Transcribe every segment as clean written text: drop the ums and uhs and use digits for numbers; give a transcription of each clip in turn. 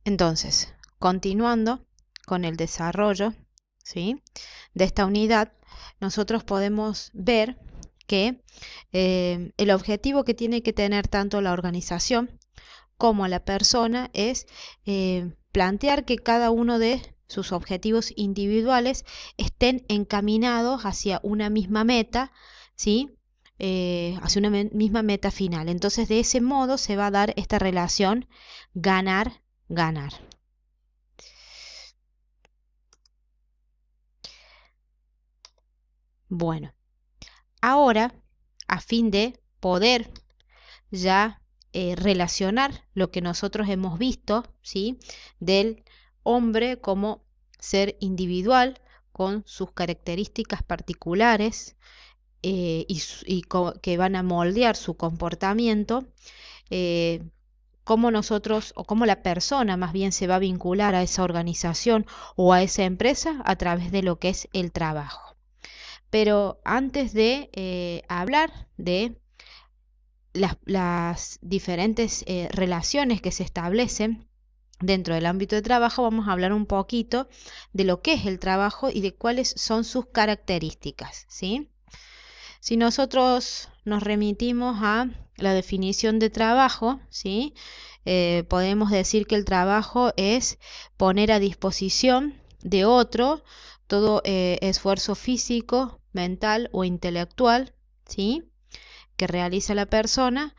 Entonces, continuando con el desarrollo, ¿sí?, de esta unidad, nosotros podemos ver que el objetivo que tiene que tener tanto la organización como la persona es plantear que cada uno de sus objetivos individuales estén encaminados hacia una misma meta, ¿sí?, hacia una misma meta final. Entonces, de ese modo se va a dar esta relación ganar-ganar. Bueno, ahora, a fin de poder ya relacionar lo que nosotros hemos visto, ¿sí?, del hombre como ser individual con sus características particulares que van a moldear su comportamiento, cómo nosotros o cómo la persona más bien se va a vincular a esa organización o a esa empresa a través de lo que es el trabajo. Pero antes de hablar de las diferentes relaciones que se establecen dentro del ámbito de trabajo, vamos a hablar un poquito de lo que es el trabajo y de cuáles son sus características, ¿sí? Si nosotros nos remitimos a la definición de trabajo, ¿sí?, podemos decir que el trabajo es poner a disposición de otro todo esfuerzo físico, mental o intelectual, ¿sí?, que realiza la persona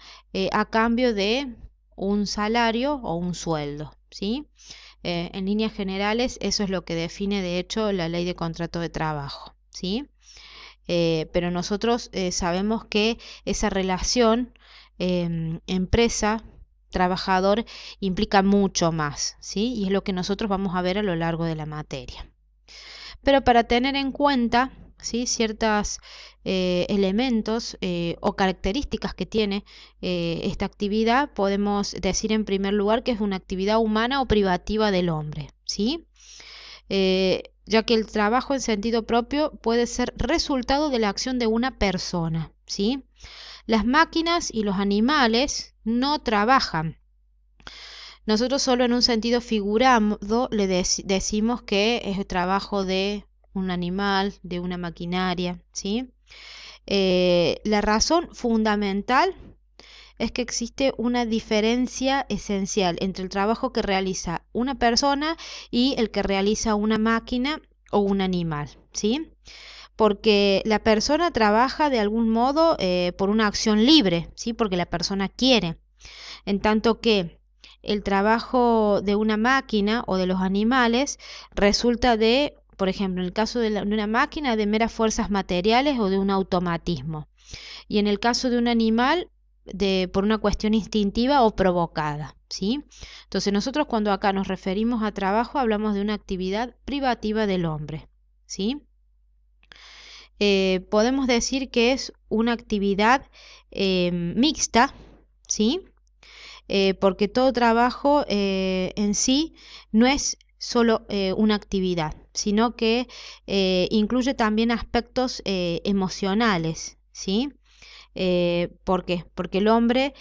a cambio de un salario o un sueldo, ¿sí? En líneas generales, eso es lo que define, de hecho, la ley de contrato de trabajo, ¿sí? Pero nosotros sabemos que esa relación empresa-trabajador implica mucho más, ¿sí? Y es lo que nosotros vamos a ver a lo largo de la materia. Pero para tener en cuenta, ¿sí?, ciertos elementos o características que tiene esta actividad, podemos decir en primer lugar que es una actividad humana o privativa del hombre, ¿sí? Ya que el trabajo en sentido propio puede ser resultado de la acción de una persona, ¿sí? Las máquinas y los animales no trabajan. Nosotros solo en un sentido figurado le decimos que es el trabajo de un animal, de una maquinaria, ¿sí? La razón fundamental es que existe una diferencia esencial entre el trabajo que realiza una persona y el que realiza una máquina o un animal, ¿sí? Porque la persona trabaja de algún modo por una acción libre, ¿sí?, porque la persona quiere, en tanto que el trabajo de una máquina o de los animales resulta de, por ejemplo, en el caso de una máquina, de meras fuerzas materiales o de un automatismo. Y en el caso de un animal, por una cuestión instintiva o provocada, ¿sí? Entonces nosotros cuando acá nos referimos a trabajo hablamos de una actividad privativa del hombre, ¿sí? Podemos decir que es una actividad mixta, ¿sí? Porque todo trabajo en sí no es solo una actividad, sino que incluye también aspectos emocionales, ¿sí? ¿Por qué? Porque el hombre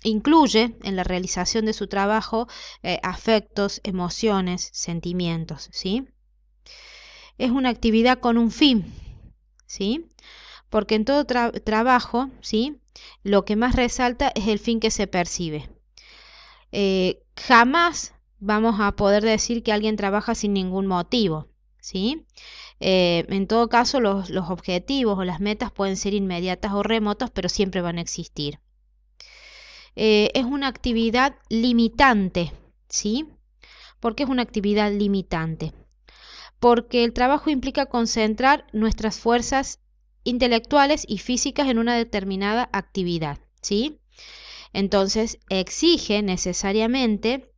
incluye en la realización de su trabajo afectos, emociones, sentimientos, ¿sí? Es una actividad con un fin, ¿sí? Porque en todo trabajo, ¿sí?, lo que más resalta es el fin que se percibe. Jamás vamos a poder decir que alguien trabaja sin ningún motivo, ¿sí? En todo caso, los objetivos o las metas pueden ser inmediatas o remotas, pero siempre van a existir. Es una actividad limitante, ¿sí? ¿Por qué es una actividad limitante? Porque el trabajo implica concentrar nuestras fuerzas intelectuales y físicas en una determinada actividad, ¿sí? Entonces, exige necesariamente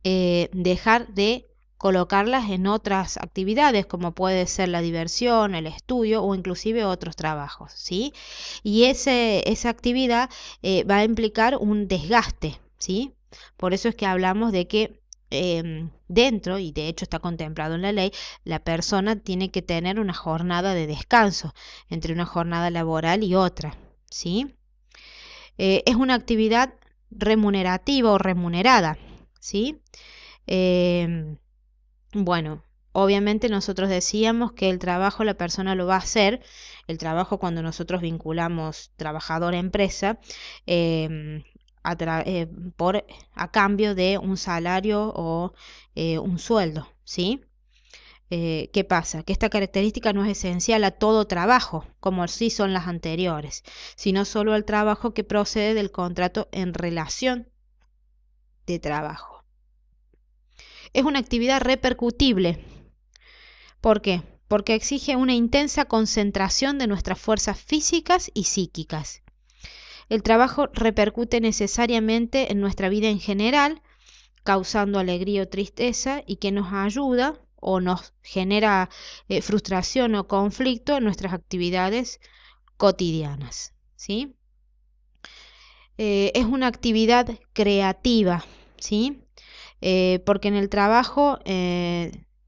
dejar de colocarlas en otras actividades, como puede ser la diversión, el estudio o inclusive otros trabajos, ¿sí? Y esa actividad va a implicar un desgaste, ¿sí? Por eso es que hablamos de que dentro, y de hecho está contemplado en la ley, la persona tiene que tener una jornada de descanso entre una jornada laboral y otra, ¿sí? Es una actividad remunerativa o remunerada, ¿sí? Em, bueno, obviamente nosotros decíamos que el trabajo la persona lo va a hacer, el trabajo cuando nosotros vinculamos trabajador-empresa, em, a, por, a cambio de un salario o un sueldo, ¿sí? ¿Qué pasa? Que esta característica no es esencial a todo trabajo, como sí son las anteriores, sino solo al trabajo que procede del contrato en relación de trabajo. Es una actividad repercutible. ¿Por qué? Porque exige una intensa concentración de nuestras fuerzas físicas y psíquicas. El trabajo repercute necesariamente en nuestra vida en general, causando alegría o tristeza y que nos ayuda o nos genera frustración o conflicto en nuestras actividades cotidianas, ¿sí? Es una actividad creativa, ¿sí? Porque en el trabajo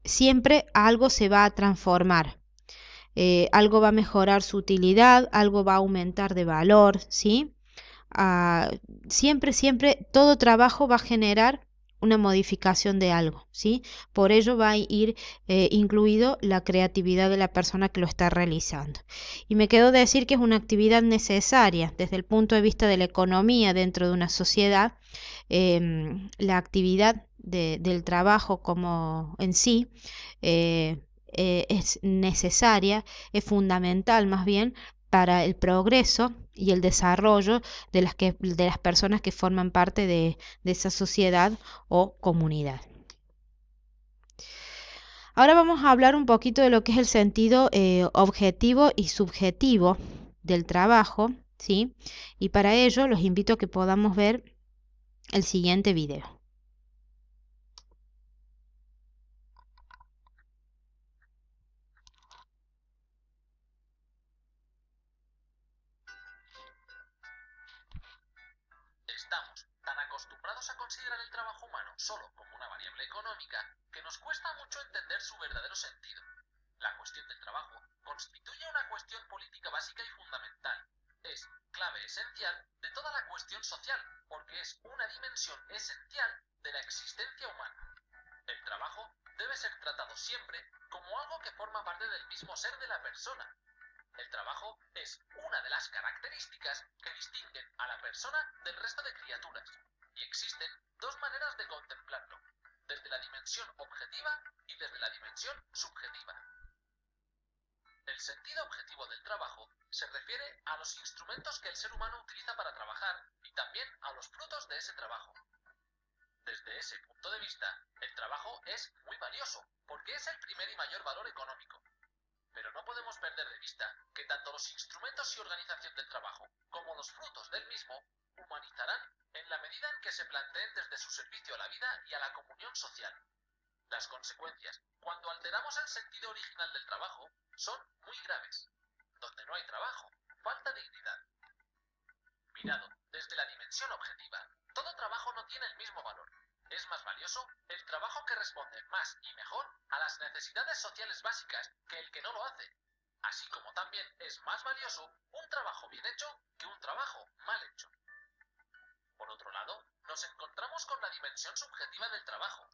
siempre algo se va a transformar, algo va a mejorar su utilidad, algo va a aumentar de valor, ¿sí? Ah, siempre, todo trabajo va a generar una modificación de algo, ¿sí? Por ello va a ir incluido la creatividad de la persona que lo está realizando. Y me quedo decir que es una actividad necesaria desde el punto de vista de la economía dentro de una sociedad. La actividad del trabajo como en sí es necesaria, es fundamental más bien para el progreso y el desarrollo de las personas que forman parte de esa sociedad o comunidad. Ahora vamos a hablar un poquito de lo que es el sentido objetivo y subjetivo del trabajo, ¿sí? Y para ello los invito a que podamos ver el siguiente video. Estamos tan acostumbrados a considerar el trabajo humano solo como una variable económica que nos cuesta mucho entender su verdadero sentido. La cuestión del trabajo constituye una cuestión política básica y fundamental. Es clave esencial de toda la cuestión social, porque es una dimensión esencial de la existencia humana. El trabajo debe ser tratado siempre como algo que forma parte del mismo ser de la persona. El trabajo es una de las características que distinguen a la persona del resto de criaturas, y existen dos maneras de contemplarlo, desde la dimensión objetiva y desde la dimensión subjetiva. El sentido objetivo del trabajo se refiere a los instrumentos que el ser humano utiliza para trabajar y también a los frutos de ese trabajo. Desde ese punto de vista, el trabajo es muy valioso, porque es el primer y mayor valor económico. Pero no podemos perder de vista que tanto los instrumentos y organización del trabajo como los frutos del mismo humanizarán en la medida en que se planteen desde su servicio a la vida y a la comunión social. Las consecuencias, cuando alteramos el sentido original del trabajo, son muy graves. Donde no hay trabajo, falta dignidad. Mirado desde la dimensión objetiva, todo trabajo no tiene el mismo valor. Es más valioso el trabajo que responde más y mejor a las necesidades sociales básicas que el que no lo hace. Así como también es más valioso un trabajo bien hecho que un trabajo mal hecho. Por otro lado, nos encontramos con la dimensión subjetiva del trabajo.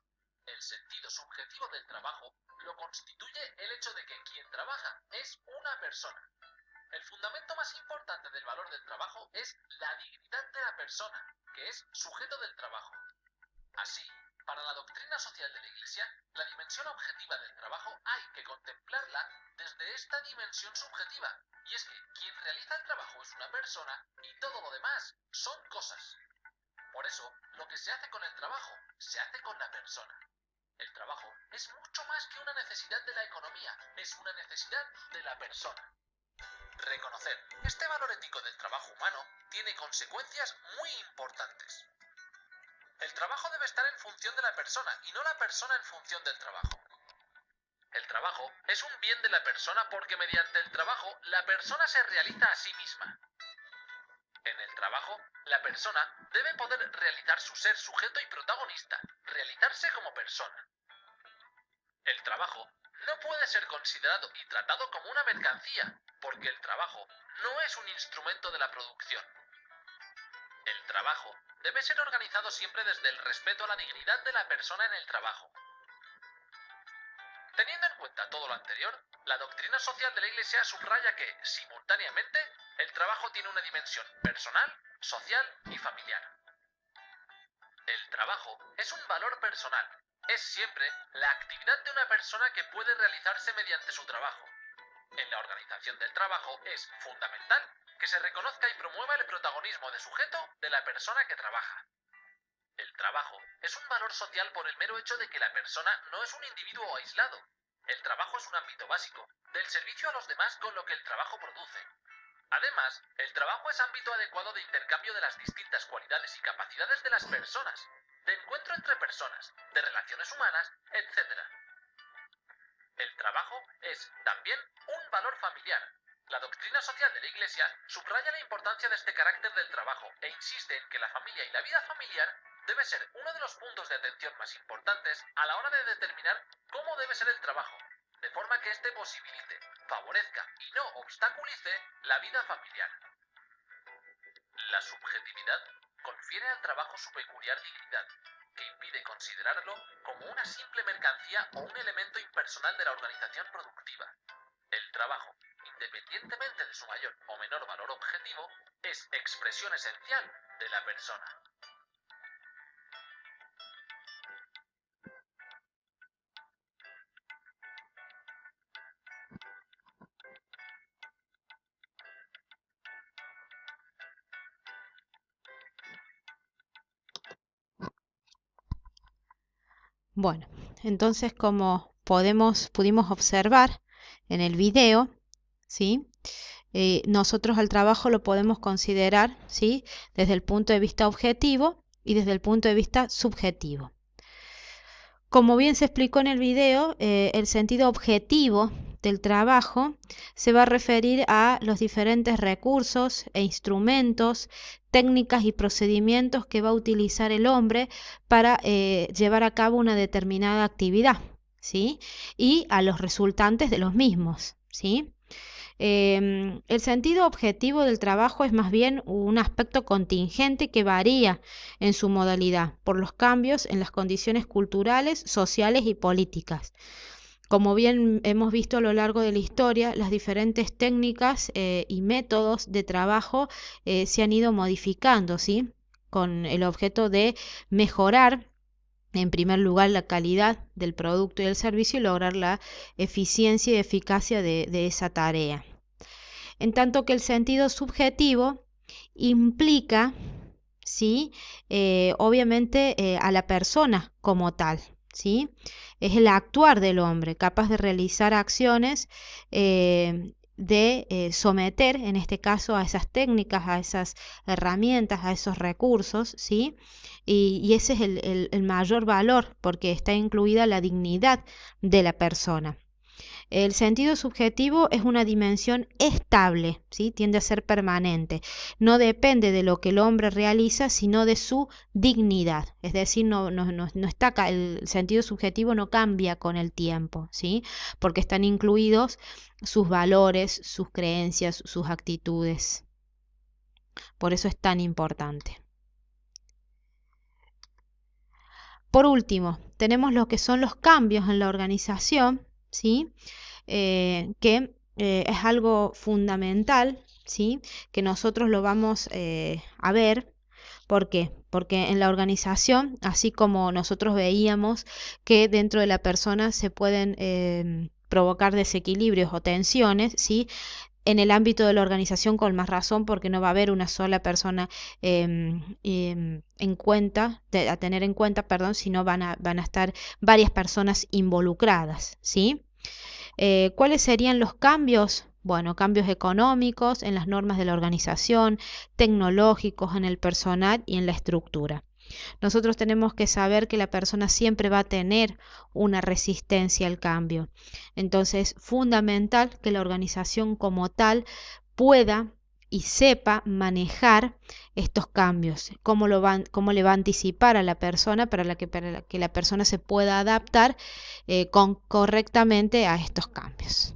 El sentido subjetivo del trabajo lo constituye el hecho de que quien trabaja es una persona. El fundamento más importante del valor del trabajo es la dignidad de la persona, que es sujeto del trabajo. Así, para la doctrina social de la Iglesia, la dimensión objetiva del trabajo hay que contemplarla desde esta dimensión subjetiva, y es que quien realiza el trabajo es una persona y todo lo demás son cosas. Por eso, lo que se hace con el trabajo, se hace con la persona. El trabajo es mucho más que una necesidad de la economía, es una necesidad de la persona. Reconocer este valor ético del trabajo humano tiene consecuencias muy importantes. El trabajo debe estar en función de la persona y no la persona en función del trabajo. El trabajo es un bien de la persona porque mediante el trabajo la persona se realiza a sí misma. En el trabajo, la persona debe poder realizar su ser sujeto y protagonista, realizarse como persona. El trabajo no puede ser considerado y tratado como una mercancía, porque el trabajo no es un instrumento de la producción. El trabajo debe ser organizado siempre desde el respeto a la dignidad de la persona en el trabajo. Teniendo en cuenta todo lo anterior, la doctrina social de la Iglesia subraya que, simultáneamente, el trabajo tiene una dimensión personal, social y familiar. El trabajo es un valor personal. Es siempre la actividad de una persona que puede realizarse mediante su trabajo. En la organización del trabajo es fundamental que se reconozca y promueva el protagonismo de sujeto de la persona que trabaja. El trabajo es un valor social por el mero hecho de que la persona no es un individuo aislado. El trabajo es un ámbito básico del servicio a los demás con lo que el trabajo produce. Además, el trabajo es ámbito adecuado de intercambio de las distintas cualidades y capacidades de las personas, de encuentro entre personas, de relaciones humanas, etc. El trabajo es también un valor familiar. La doctrina social de la Iglesia subraya la importancia de este carácter del trabajo e insiste en que la familia y la vida familiar debe ser uno de los puntos de atención más importantes a la hora de determinar cómo debe ser el trabajo, de forma que éste posibilite, favorezca y no obstaculice la vida familiar. La subjetividad confiere al trabajo su peculiar dignidad, que impide considerarlo como una simple mercancía o un elemento impersonal de la organización productiva. El trabajo, independientemente de su mayor o menor valor objetivo, es expresión esencial de la persona. Bueno, entonces como pudimos observar en el video, ¿sí? Nosotros al trabajo lo podemos considerar, ¿sí? Desde el punto de vista objetivo y desde el punto de vista subjetivo. Como bien se explicó en el video, el sentido objetivo del trabajo se va a referir a los diferentes recursos e instrumentos, técnicas y procedimientos que va a utilizar el hombre para llevar a cabo una determinada actividad, ¿sí? Y a los resultantes de los mismos, ¿sí? El sentido objetivo del trabajo es más bien un aspecto contingente que varía en su modalidad por los cambios en las condiciones culturales, sociales y políticas. Como bien hemos visto a lo largo de la historia, las diferentes técnicas y métodos de trabajo se han ido modificando, ¿sí? Con el objeto de mejorar, en primer lugar, la calidad del producto y del servicio y lograr la eficiencia y eficacia de esa tarea. En tanto que el sentido subjetivo implica, ¿sí? Obviamente a la persona como tal, ¿sí? Es el actuar del hombre, capaz de realizar acciones, de someter, en este caso, a esas técnicas, a esas herramientas, a esos recursos, ¿sí? Y ese es el mayor valor, porque está incluida la dignidad de la persona. El sentido subjetivo es una dimensión estable, ¿sí? Tiende a ser permanente. No depende de lo que el hombre realiza, sino de su dignidad. Es decir, no está, el sentido subjetivo no cambia con el tiempo, ¿sí? Porque están incluidos sus valores, sus creencias, sus actitudes. Por eso es tan importante. Por último, tenemos lo que son los cambios en la organización, ¿sí? Que es algo fundamental, ¿sí? Que nosotros lo vamos a ver. ¿Por qué? Porque en la organización, así como nosotros veíamos que dentro de la persona se pueden provocar desequilibrios o tensiones, ¿sí? En el ámbito de la organización con más razón, porque no va a haber una sola persona en cuenta, a tener en cuenta, perdón, sino van a estar varias personas involucradas, ¿sí? ¿Cuáles serían los cambios? Bueno, cambios económicos en las normas de la organización, tecnológicos en el personal y en la estructura. Nosotros tenemos que saber que la persona siempre va a tener una resistencia al cambio. Entonces, es fundamental que la organización como tal pueda y sepa manejar estos cambios, cómo le va a anticipar a la persona para que la persona se pueda adaptar correctamente a estos cambios.